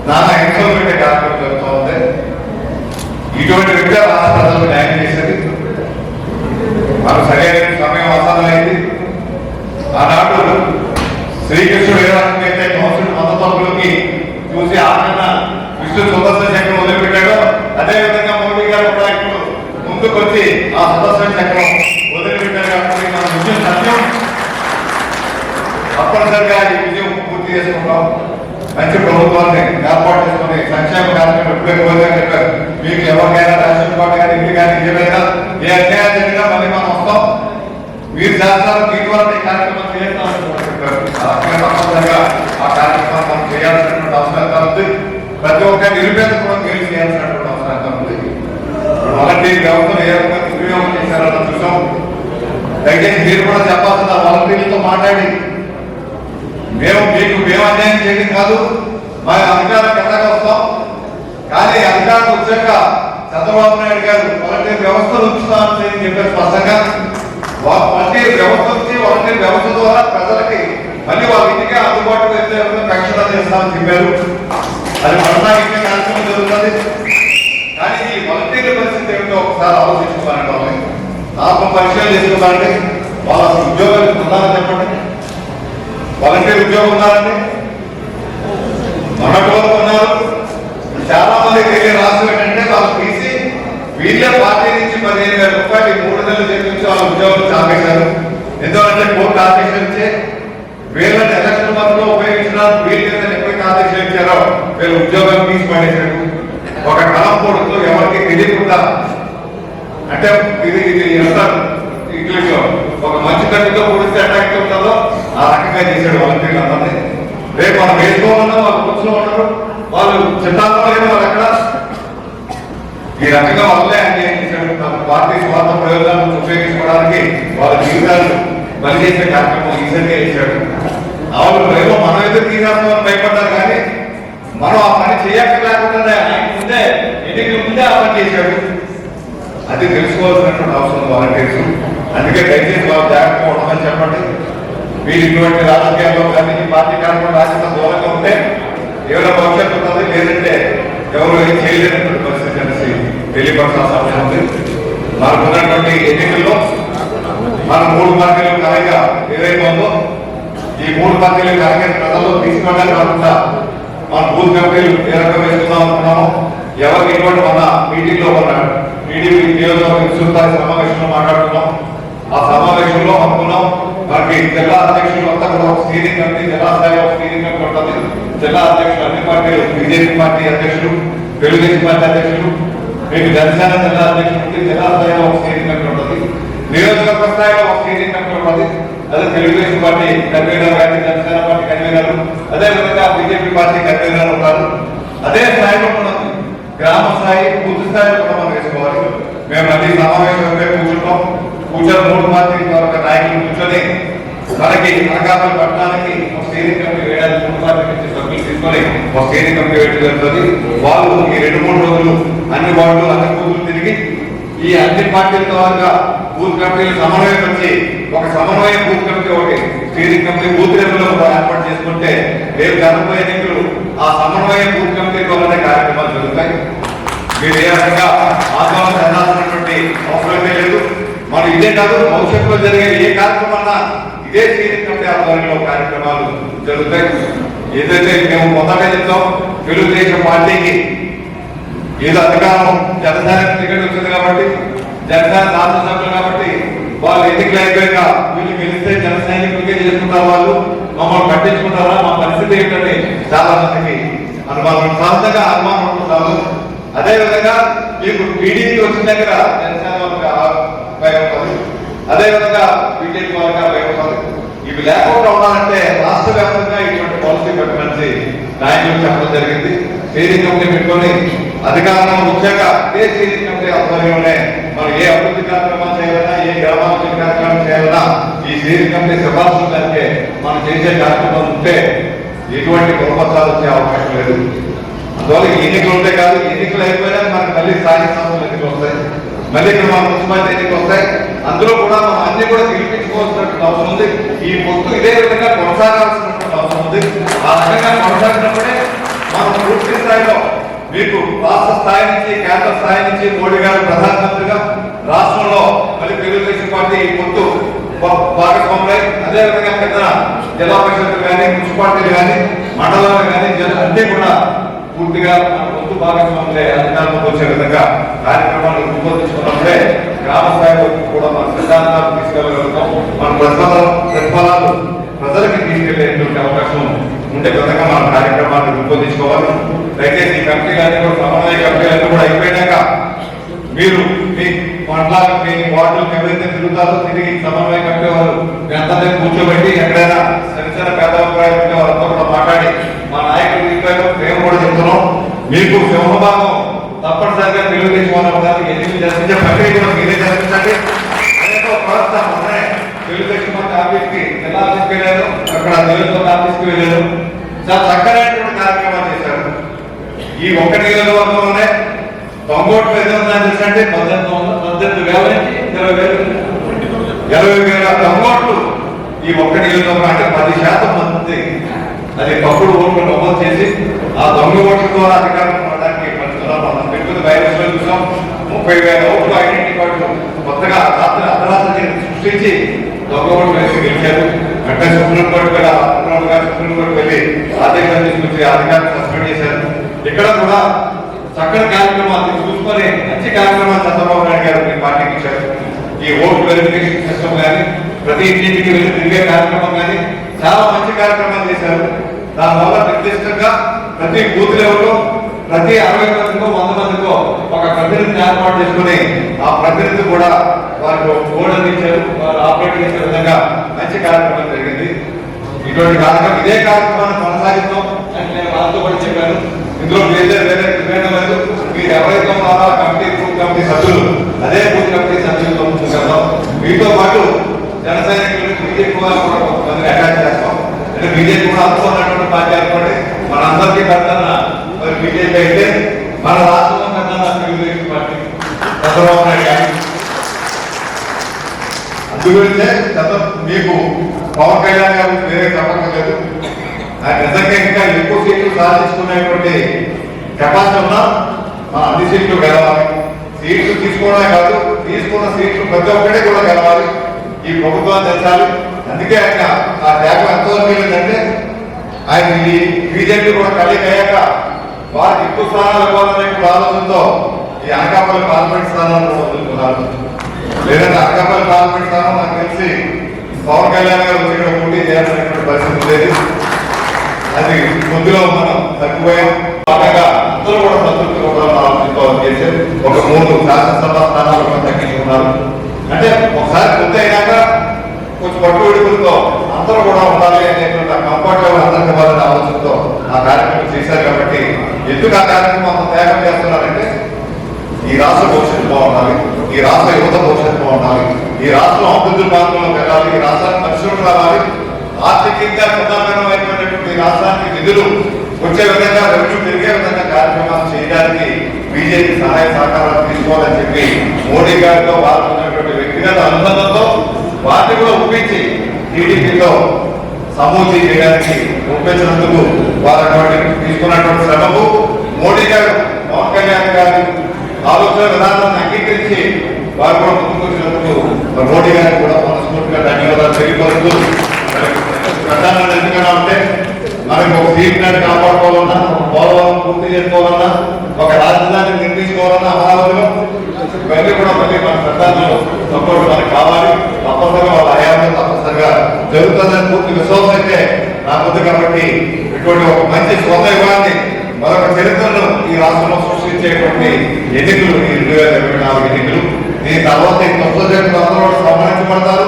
నాన్న హింసలు పెట్టే కార్యక్రమం జరుగుతూ ఉంది. ఇటువంటి వ్యక్తి రాష్ట్ర ప్రజలకు న్యాయం చేసేది మనకు సరైన సమయం ఆసన్నమైంది. ఆనాడు శ్రీకృష్ణుడు ఏ రకంగా అయితే కౌన్సిల్ మతతత్వంలోకి చూసి ఆకన్నా విష్ణు సుదర్శన చక్రం వదిలిపెట్టాడో అదేవిధంగా మోడీ గారు కూడా ఇప్పుడు ముందుకు వచ్చి ఆ సుదర్శన చక్రం వదిలిపెట్టారు. కాబట్టి మన విజయం సత్యం. తప్పనిసరిగా ఈ విజయం పూర్తి చేసుకుంటాం. మంచి ప్రభుత్వాన్ని ఏర్పాటు చేసుకుని సంక్షేమ కార్యక్రమం ఎప్పుడైనా చెప్పారు. మీకు ఎవరికైనా రేషన్ కార్డు కానీ ఇల్లు కానీ ఏమైనా ఏ అన్యాయం జరిగినా మళ్ళీ మనం వస్తాం, మీరు చేస్తారు, మీకు వరకు ఈ కార్యక్రమం చేస్తామని చెప్పారు. తప్పనిసరిగా ఆ కార్యక్రమం మనం చేయాల్సినటువంటి అవసరం ఉంది. ప్రతి ఒక్క నిరుపేద కూడా మేలు చేయాల్సినటువంటి అవసరం ఉంది. వాలంటీర్ వ్యవస్థను ఏ రకంగా దుర్వినియోగం చేశారన్న చూసాం. దయచేసి మీరు కూడా చెప్పాల్సిన వాలంటీర్లతో మాట్లాడి మేము అన్యాయం చేయడం కాదు, మా అధికారులకు ఎలాగ వస్తాం. కానీ అధికారం వచ్చాక చంద్రబాబు నాయుడు గారు వాలంటీర్ వ్యవస్థను ఉంచుతామని చెప్పారు స్పష్టంగా. వాలంటీర్ వ్యవస్థ వచ్చి వాలంటీర్ వ్యవస్థ ద్వారా ప్రజలకి మళ్ళీ వాళ్ళ ఇంటికి అందుబాటులో వచ్చే రక్షణ చేస్తామని చెప్పారు. అది కొనసాగించే కార్యక్రమం జరుగుతుంది. కానీ ఈ వాలంటీర్ల పరిస్థితి ఏమిటో ఒకసారి ఆలోచించుకోవాలంటే వాళ్ళని ఆత్మ పరిశీలన చేసుకోవాలంటే వాళ్ళ ఉద్యోగాలు ఉన్నారని చెప్పండి. వాలంటీర్ ఉద్యోగం ఉన్నారండి, మొన్నటి వరకు ఉన్నారు. చాలా మంది తెలియ రాష్ట్రం ఏంటంటే వాళ్ళు తీసి వీళ్ళ పార్టీ నుంచి 15,000 రూపాయలు 3 నెలలు చేపించి వాళ్ళ ఉద్యోగం చాపేశారు. ఎందుకంటే కోర్టు ఆదేశం ఇచ్చే వీళ్ళని ఎలక్షన్ వరకు ఉపయోగించడానికి వీళ్ళ ఎప్పుడైతే ఆదేశం ఇచ్చారో వీళ్ళు ఉద్యోగం తీసి పడేశారు. ఒక కలం కొడుతూ ఎవరికి తెలియకుండా, అంటే ఇది ఎంత ఇంగ్లీష్ లో ఒక మంచి కంటితో పొడిస్తే అటాక్ ఉంటుందో ఆ రకంగా చేశాడు వాలంటీర్లు అందరినీ. రేపు మనం వేసుకోవాలన్నా వాళ్ళు కూర్చులో ఉన్నారు, వాళ్ళు చిన్నాల్లో లేదు, వాళ్ళు ఎక్కడ ఈ రకంగా వాళ్ళే అన్యాయం చేశాడు. తమ పార్టీ స్వార్థ ప్రయోజనాలను ఉపయోగించుకోవడానికి వాళ్ళ జీవితాలు బలి చేసే కార్యక్రమం ఈజీగా చేశాడు. వాళ్ళు ఏమో మనం ఎదురు తీసేస్తామని భయపడ్డారు, కానీ మనం ఆ పని చేయక్కర్లేకుండా ఆయన ముందే ఎన్నికల ముందే ఆ పని చేశాడు. అది తెలుసుకోవాల్సినటువంటి అవసరం వాలంటీర్స్. అందుకే దయచేసి వాళ్ళు జాగ్రత్తగా ఉండమని చెప్పండి. మీరు ఇటువంటి రాజకీయాల్లో కానీ ఈ పార్టీ కార్యక్రమం రాజ్యంలో దూరంగా ఉంటే ఏమైనా భవిష్యత్తు ఉంటుంది, లేదంటే ఎవరు ఏం చేయలేనటువంటి పరిస్థితి అనేసి తెలియపరచాల్సిన అవసరం ఉంది. మనకు ఉన్నటువంటి ఎన్నికల్లో మన 3 పార్టీలు కలయిక ఏదైతే ఉందో ఈ 3 పార్టీలు కలయిక ప్రజల్లో తీసుకోవడానికి కాకుండా మన బూత్ కమిటీలు ఏ రకంగా వేసుకుందాం అనుకున్నామో, ఎవరికి ఇటువంటి మన మీటింగ్ లో ఉన్న టీడీపీ నియోజకవర్గ విస్తృత సమావేశంలో మాట్లాడుకున్నాం. ఆ సమావేశంలో అనుకున్నాం మన మనకి జిల్లా అధ్యక్షులు అంతా కూడా ఒక స్టీరింగ్ కమిటీ, జిల్లా స్థాయిలో ఒక స్టీరింగ్ కమిటీ ఉంటుంది. జిల్లా అధ్యక్షులు అన్ని పార్టీలు, బీజేపీ పార్టీ అధ్యక్షులు, తెలుగుదేశం పార్టీ అధ్యక్షులు, మీకు జనసేన జిల్లా అధ్యక్షులు, జిల్లా స్థాయిలో ఒక స్టీరింగ్ కమిటీ ఉంటుంది. నియోజకవర్గ స్థాయిలో ఒక స్టీరింగ్ కమిటీ ఉంటుంది. అదే తెలుగుదేశం పార్టీ కన్వీనర్ కానీ, జనసేన పార్టీ కన్వీనర్, అదే విధంగా బీజేపీ పార్టీ కన్వీనర్ ఉంటారు. అదే స్థాయిలో మనం గ్రామ స్థాయి, బూత్ స్థాయిలో కూడా మనం వేసుకోవాలి. మేము అన్ని సమావేశంలో కూర్చుంటాం. కూర్చొని 3 పార్టీల వరకు నాయకులు కూర్చొని మనకి అనకాపల్లి పట్టణానికి ఒక స్టీరింగ్ కమిటీ వేయడానికి 3 పార్టీల నుంచి సభ్యులు తీసుకొని ఒక స్టీరింగ్ కమిటీ వేయడం జరుగుతుంది. వాళ్ళు ఈ 2-3 రోజులు అన్ని వార్డులు, అన్ని బూతులు తిరిగి ఈ అన్ని పార్టీల ద్వారా బూత్ కమిటీలు సమన్వయపరిచి ఒక సమన్వయ బూత్ కమిటీ, ఒకటి స్టీరింగ్ కమిటీ బూత్ లెవెల్లో కూడా ఏర్పాటు చేసుకుంటే రేపు జరగబోయే ఎన్నికలు ఆ సమన్వయ బూత్ కమిటీ ద్వారానే కార్యక్రమాలు జరుగుతాయి. మీరు ఏ రకంగా ఆందోళన చెందాల్సినటువంటి అవసరమే లేదు. మనం ఇదే కాదు, భవిష్యత్తులో జరిగే ఏ కార్యక్రమాన్నా ఇదే స్టీరింగ్ కమిటీ ఆధ్వర్యంలో కార్యక్రమాలు జరుగుతాయి. ఏదైతే మేము మొదటే చెప్తాం, తెలుగుదేశం పార్టీకి ఏదో అధికారం జనసేన టికెట్ వచ్చింది కాబట్టి, జనసేన శాసనసభ్యులు కాబట్టి వాళ్ళు ఎన్నికలు అయిపోయాక వీళ్ళు గెలిస్తే జన సైనికులకే చేసుకుంటారు, వాళ్ళు మమ్మల్ని పట్టించుకుంటారా, మా పరిస్థితి ఏంటని చాలా మందికి అనుమానం, సహజంగా అనుమానం ఉంటున్నారు. అదేవిధంగా మీకు టీడీపీ వచ్చిన దగ్గర జనసేన వాళ్ళకి భయం ఉంటుంది, అదేవిధంగా బీజేపీ వాళ్ళకి భయం ఉంటుంది. ఇవి లేకుండా ఉండాలంటే రాష్ట్ర వ్యాప్తంగా ఇటువంటి పాలసీ పెట్టమని నాయకులు చెప్పడం జరిగింది. స్టీరింగ్ కమిటీ పెట్టుకొని అధికారంలో వచ్చాక ఇదే స్టీరింగ్ కమిటీ ఆధ్వర్యంలోనే మనం ఏ అభివృద్ధి కార్యక్రమాలు చేయాలన్నా, ఏ గ్రామాభివృద్ధి కార్యక్రమం చేయాలన్నా ఈ స్టీరింగ్ కమిటీ సిఫార్సులు దానికి మనం చేసే కార్యక్రమం ఉంటే ఎటువంటి కులపత్రాలు వచ్చే అవకాశం లేదు. అందువల్ల ఎన్నికలు ఉంటే కాదు, ఎన్నికలు అయిపోయినా మనకు మళ్ళీ స్థానిక సంస్థలు ఎన్నికలు వస్తాయి, మళ్ళీ ఇక్కడ మన మున్సిపాలిటీ ఎన్నికలు వస్తాయి. అందులో కూడా మనం అన్ని కూడా గెలిపించుకోవాల్సినటువంటి అవసరం ఉంది. ఈ పొత్తు ఇదే విధంగా కొనసాగాల్సినటువంటి అవసరం ఉంది. ఆ రకంగా కొనసాగినప్పుడే మనం పూర్తి స్థాయిలో మీకు రాష్ట్ర స్థాయి నుంచి, కేంద్ర స్థాయి నుంచి మోడీ గారు ప్రధానమంత్రిగా రాష్ట్రంలో మళ్ళీ తెలుగుదేశం పార్టీ పొత్తు భాగస్వాములై, అదేవిధంగా పెద్ద జిల్లా పరిషత్తులు కానీ, మున్సిపాలిటీలు కానీ, మండలాలు కానీ అన్ని కూడా పూర్తిగా మన పొత్తు భాగస్వాములే అధికారంలోకి వచ్చే విధంగా కార్యక్రమాలు రూపొందించుకున్నప్పుడే గ్రామ స్థాయిలో కూడా మన సిద్ధాంతాలు తీసుకెళ్ళగలుగుతాం. మన ప్రతిఫలాలు ప్రజలకి తీసుకెళ్లేటువంటి అవకాశం ఉండే విధంగా మన కార్యక్రమాన్ని రూపొందించుకోవాలి. దయచేసి ఈ కమిటీలన్నీ కూడా, సమన్వయ కమిటీలన్నీ కూడా అయిపోయినాక మీరు మీ మండలాలకు, మీ వార్డులకు ఎవరైతే తిరుగుతారో తిరిగి సమన్వయ కమిటీ వారు ఎంతనే కూర్చోబెట్టి ఎక్కడైనా చిన్న పేద అభిప్రాయం ఉంటే వారంతా కూడా మాట్లాడి మా నాయకులు చెప్పారు, మేము కూడా చెప్తున్నాం, మీకు సింహభాగం తప్పనిసరిగా తెలుగుదేశం వాళ్ళు ఎన్నికలు జరిపించే ప్రక్రియ కూడా మీరే జరిపించండి. తెలుగుదేశం పార్టీ ఆఫీస్కి జిల్లా ఆఫీస్కి వెళ్ళారు, అక్కడ నియోజకవర్గ ఆఫీస్కి వెళ్ళారు, చాలా చక్కనైనటువంటి కార్యక్రమాలు చేశారు. ఈ ఒక్క నియోజకవర్గంలోనే దొంగోట్లు ఎంత ఉందని చూసంటే 18,000 నుంచి 20,000 దొంగోట్లు ఈ ఒక్క నియోజకవర్గం, అంటే 10% మంది అది తప్పుడు ఓట్లు నమోదు చేసి ఆ దొంగ ఓట్ల ద్వారా అధికారం పొందడానికి మనం పెట్టుకుని వైరస్లో చూసాం. 30,000 ఓట్లు ఐడెంటిటీ కార్డులు కొత్తగా అర్ధరాత్రి సృష్టించి దొంగ ఓట్లు వేసి గెలిచారు. అంటే సుప్రీంకోర్టు కూడా సుప్రీంకోర్టు వెళ్ళి ఆదేశాలు తీసుకొచ్చి అధికారులు సస్పెండ్ చేశారు. ఇక్కడ కూడా చక్కని కార్యక్రమాలు చూసుకొని మంచి కార్యక్రమాలు చంద్రబాబు నాయుడు గారు మీ పార్టీకి ఇచ్చారు. ఈ ఓటు వెరిఫికేషన్ సిస్టమ్ కానీ, ప్రతి ఇంటికి వెళ్ళి తిరిగే కార్యక్రమం కానీ చాలా మంచి కార్యక్రమాలు చేశారు. దానివల్ల నిర్దిష్టంగా ప్రతి బూత్ లెవెల్లో ప్రతి 60 మందికో 100 మందికో ఒక ప్రతినిధిని ఏర్పాటు చేసుకుని ఆ ప్రతినిధి కూడా వారికి ఓటు అందించారు. వారు ఆపరేట్ చేసే విధంగా మంచి కార్యక్రమం జరిగింది. ఇటువంటి కార్యక్రమం ఇదే కార్యక్రమాన్ని కొనసాగిస్తాం అని నేను వాళ్ళతో కూడా చెప్పాను. ఇందులో వేరే విభేదం లేదు. మీరు ఎవరైతే ఉన్నారో కమిటీ, బూత్ కమిటీ సభ్యులు అదే బూత్ కమిటీ సభ్యులతో ముందుకెళ్తాం. మీతో పాటు జన సైనికులు, బీజేపీ వాళ్ళు కూడా కొంతమందిని అటాచ్ చేస్తాం. అంటే బీజేపీ కూడా అనుకున్నటువంటి పార్టీ అనుకోండి, మనందరికీ పెద్దన్న మరి బీజేపీ అయితే మన రాష్ట్రంలో పెద్దన్న తెలుగుదేశం పార్టీ చంద్రబాబు నాయుడు గారు. అందుగురించే మీకు పవన్ కళ్యాణ్ గారు వేరే చెప్పలేదు. నాకు నిజంగా ఇంకా ఎక్కువ సీట్లు సాధించుకునేటువంటి కెపాసిటీ ఉన్నా మా అన్ని సీట్లు గెలవాలి. సీట్లు తీసుకోవడమే కాదు, తీసుకున్న సీట్లు ప్రతి ఒక్కటి కూడా గెలవాలి. ఈ ప్రభుత్వాన్ని తెచ్చాలి. అందుకే ఆయన ఆ త్యాగం ఎంతవరకు వెళ్ళిందంటే ఆయన ఈ బీజేపీ కూడా కలిగి అయ్యాక వారికి ఎక్కువ స్థానాలు ఇవ్వాలనే ఆలోచనతో ఈ అనకాపల్లి పార్లమెంట్ స్థానాలను వదులుకున్నారు. లేదంటే అనకాపల్లి పార్లమెంట్ స్థానం నాకు తెలిసి పవన్ కళ్యాణ్ గారు వచ్చి ఇక్కడ పోటీ చేయాల్సినటువంటి పరిస్థితి ఉండేది. అది కొద్దిలో మనం తగ్గిపోయాం. బాగా అందరూ కూడా సంతృప్తిగా ఉండాలని ఆలోచించుకోవాలి చేశారు. ఒక 3 శాసనసభ స్థానాలు కూడా తగ్గించుకున్నారు. అంటే ఒకసారి పూర్తి అయినాక కొంచెం పట్టు విడుపులతో అందరూ కూడా ఉండాలి అనేటువంటి కంఫర్ట్ లెవెల్ అందరికి ఇవ్వాలనే ఆలోచనతో ఆ కార్యక్రమం చేశారు. కాబట్టి ఎందుకు ఆ కార్యక్రమం అంత త్యాగం చేస్తున్నారంటే ఈ రాష్ట్ర భవిష్యత్తు బాగుండాలి, ఈ రాష్ట్ర యువత భవిష్యత్తు బాగుండాలి, ఈ రాష్ట్రం అభివృద్ధి ప్రాంతంలో పెరగాలి, ఈ రాష్ట్రానికి పరిశ్రమలు రావాలి, ఆర్థికంగా పునర్గతమైనటువంటి రాష్ట్రానికి నిధులు వచ్చే విధంగా, రెవెన్యూ పెరిగే విధంగా కార్యక్రమాలు చేయడానికి బీజేపీ సహాయ సహకారాలు తీసుకోవాలని చెప్పి మోడీ గారితో పాల్గొన్నటువంటి వ్యక్తిగత అనుబంధంతో వాటిని కూడా ఒప్పించి టీడీపీతో సమూర్తి చేయడానికి ఒప్పించినందుకు వారు తీసుకున్నటువంటి శ్రమకు మోడీ గారు పవన్ కళ్యాణ్ గారి ఆలోచన విధానాన్ని అంగీకరించి వారు కూడా ముందుకు వచ్చినందుకు మోడీ గారికి కూడా మనస్ఫూర్తిగా ధన్యవాదాలు తెలియపరుస్తూ, ప్రధాన ఎందుకన్నా ఉంటే మనకి ఒక స్టీల్ ప్లాంట్ కాపాడుకోవాలన్నా, ఒక పోలవరం పూర్తి చేసుకోవాలన్నా, ఒక రాజధాని నిర్మించుకోవాలన్నా అమరావతిలో ఇవన్నీ కూడా మళ్ళీ మన ప్రధానంలో సపోర్ట్ మనకు కావాలి. తప్పనిసరిగా వాళ్ళ హయాంలో తప్పనిసరిగా జరుగుతుందని పూర్తి విశ్వాసం అయితే నాకుంది. కాబట్టి ఇటువంటి ఒక మంచి స్వంత యుగాన్ని మరొక చరిత్రను ఈ రాష్ట్రంలో సృష్టించేటువంటి ఎన్నికలు ఈ 2024 ఎన్నికలు. దీని తర్వాత ఈ కొత్త చరిత్ర అందరూ సంహరించబడతారు.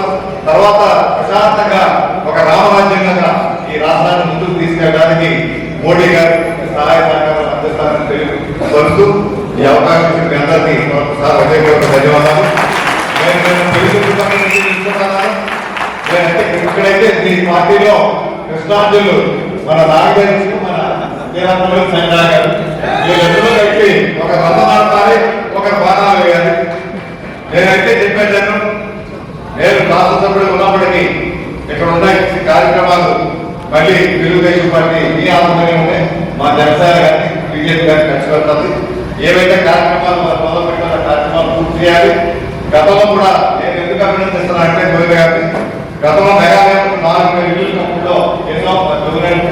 తర్వాత ప్రశాంతంగా ఒక రామరాజ్యంగా ఈ రాష్ట్రాన్ని ముందుకు తీసుకెళ్ళడానికి మోడీ గారు సహాయ సహకారాలు అందిస్తారని తెలుపుతూ ఈ అవకాశం మీ అందరికీ మరొకసారి హృదయపూర్వక ధన్యవాదాలు. ఇక్కడైతే మీ పార్టీలో కృష్ణాంజలు మన నాగరిక మన గారు వీళ్ళందరూ కలిపి ఒక రథం ఆడతారు, ఒక బాణాలు వేయాలి. నేనైతే చెప్పాను, నేను శాసనసభ్యుడు ఉన్నప్పటికీ ఇక్కడ ఉన్న కార్యక్రమాలు మళ్ళీ తెలుగుదేశం పార్టీ మీ ఆధ్వర్యంలో ఉంటే మా జనసేన గారిని బీజేపీ గారిని కలిసి పెడుతుంది. ఏవైతే కార్యక్రమాలు మొదలు పెట్టిన కార్యక్రమాలు పూర్తి చేయాలి. గతంలో కూడా నేను ఎందుకు అభినందిస్తున్నా అంటే గోవింద గారిని గతంలో మెగాలయంలో 4,000 ఇళ్ళు కంపెనీలో ఎన్నో గవర్నమెంట్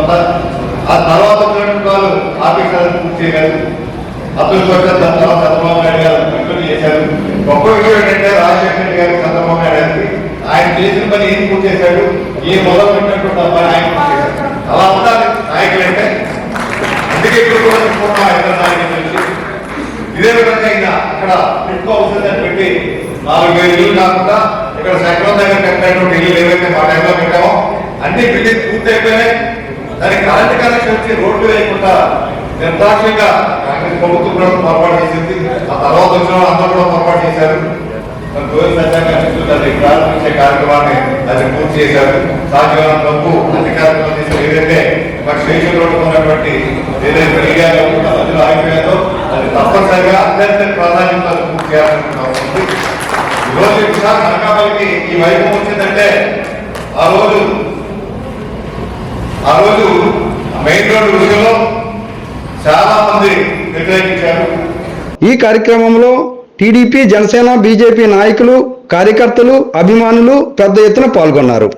ఉంటారు. ఆ తర్వాత వచ్చినటువంటి వాళ్ళు ఆఫీసర్ పూర్తి చేయలేదు. అతను దాని తర్వాత చంద్రబాబు నాయుడు గారు కంటిన్యూ చేశారు. గొప్ప విషయం ఏంటంటే రాజశేఖర రెడ్డి గారికి చంద్రబాబు నాయుడు గారికి ఆయన చేసిన పని ఏం పూర్తి చేశాడు, ఈ మొదలు పెట్టినటువంటి పని ఆయన పూర్తి చేశాడు. అలా ఉండాలి నాయకులు అంటే. అందుకే ఇప్పుడు కూడా చెప్పుకున్నాం ఇద్దరు నాయకులు తెలిసి ఇదే విధంగా ఇంకా ఇక్కడ ఎక్కువ అవసరం పెట్టి 4,000 ఇల్లు కాకుండా ఇక్కడ శంకరం దగ్గర కట్టినటువంటి ఇల్లు ఏవైతే మా టైంలో పెట్టామో అన్ని బిల్డింగ్ పూర్తి అయిపోయినాయి. దానికి కరెంట్ కనెక్షన్ వచ్చి రోడ్లు వేయకుండా నిర్దాక్షిణ్యంగా కాంగ్రెస్ ప్రభుత్వం కూడా పొరపాటు చేసింది. ఆ తర్వాత వచ్చిన అందరూ కూడా పొరపాటు చేశారు. దాన్ని ప్రారంభించే కార్యక్రమాన్ని అది పూర్తి చేశారు. సాధ్యమైన డబ్బు అన్ని కార్యక్రమాలు చేశారు. ఏదైతే మన స్టేషన్ రోడ్డు ఉన్నటువంటి ఏదైతే ఏరియాలో మధ్యలో ఆగిపోయిందో అది తప్పనిసరిగా అత్యంత ప్రాధాన్యత పూర్తి చేయాల్సిన అవసరం ఉంది. ఈరోజు ఈసారి అనకాపల్లికి ఈ వైపు వచ్చిందంటే ఆ రోజు మెయిన్ రోడ్డు విషయంలో చాలా మంది వ్యతిరేకించారు. ఈ కార్యక్రమంలో టీడీపీ, జనసేన, బీజేపీ నాయకులు, కార్యకర్తలు, అభిమానులు పెద్ద ఎత్తున పాల్గొన్నారు.